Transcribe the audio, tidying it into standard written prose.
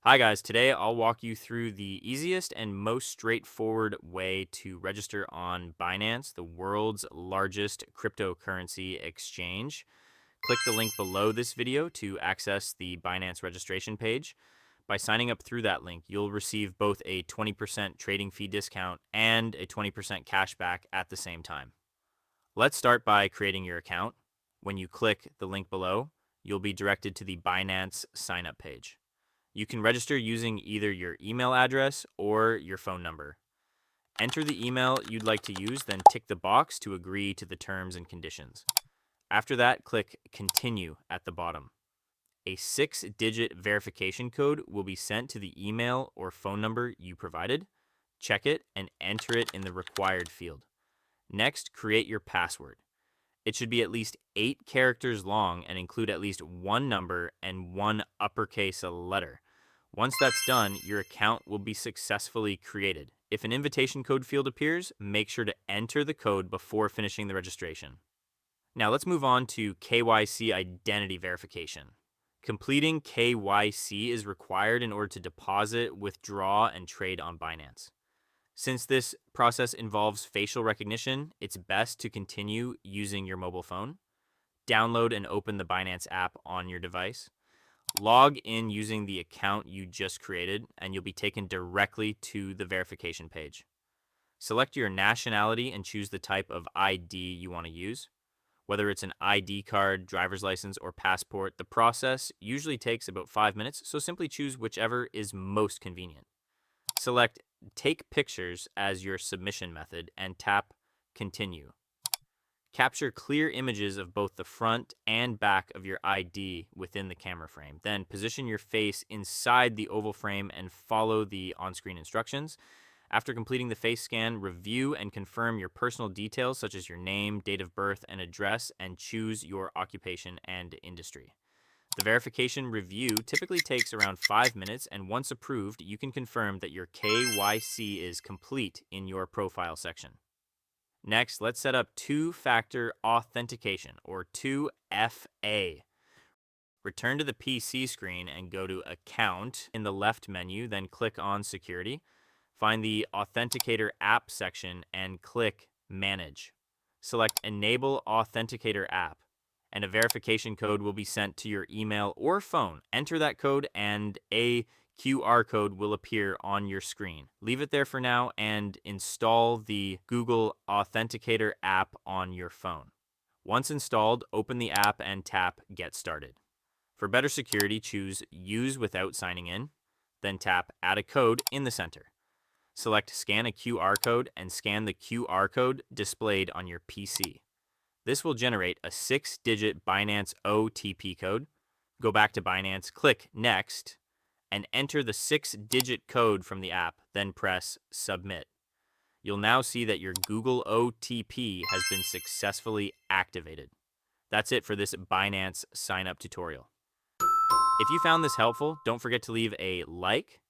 Hi guys, today I'll walk you through the easiest and most straightforward way to register on Binance, the world's largest cryptocurrency exchange. Click the link below this video to access the Binance registration page. By signing up through that link, you'll receive both a 20% trading fee discount and a 20% cashback at the same time. Let's start by creating your account. When you click the link below, you'll be directed to the Binance sign up page. You can register using either your email address or your phone number. Enter the email you'd like to use, then tick the box to agree to the terms and conditions. After that, click Continue at the bottom. A 6-digit verification code will be sent to the email or phone number you provided. Check it and enter it in the required field. Next, create your password. It should be at least 8 characters long and include at least one number and one uppercase letter. Once that's done, your account will be successfully created. If an invitation code field appears, make sure to enter the code before finishing the registration. Now let's move on to KYC identity verification. Completing KYC is required in order to deposit, withdraw, and trade on Binance. Since this process involves facial recognition, it's best to continue using your mobile phone. Download and open the Binance app on your device. Log in using the account you just created, and you'll be taken directly to the verification page. Select your nationality and choose the type of ID you want to use. Whether it's an ID card, driver's license, or passport, the process usually takes about 5 minutes, so simply choose whichever is most convenient. Select Take Pictures as your submission method and tap Continue. Capture clear images of both the front and back of your ID within the camera frame. Then position your face inside the oval frame and follow the on-screen instructions. After completing the face scan, review and confirm your personal details such as your name, date of birth, and address, and choose your occupation and industry. The verification review typically takes around 5 minutes, and once approved, you can confirm that your KYC is complete in your profile section. Next, let's set up Two-Factor Authentication, or 2FA. Return to the PC screen and go to Account in the left menu, then click on Security. Find the Authenticator app section and click Manage. Select Enable Authenticator app, and a verification code will be sent to your email or phone. Enter that code and a QR code will appear on your screen. Leave it there for now and install the Google Authenticator app on your phone. Once installed, open the app and tap Get Started. For better security, choose Use without signing in, then tap Add a code in the center. Select Scan a QR code and scan the QR code displayed on your PC. This will generate a 6-digit Binance OTP code. Go back to Binance, click Next, and enter the 6-digit code from the app, then press Submit. You'll now see that your Google OTP has been successfully activated. That's it for this Binance sign-up tutorial. If you found this helpful, don't forget to leave a like,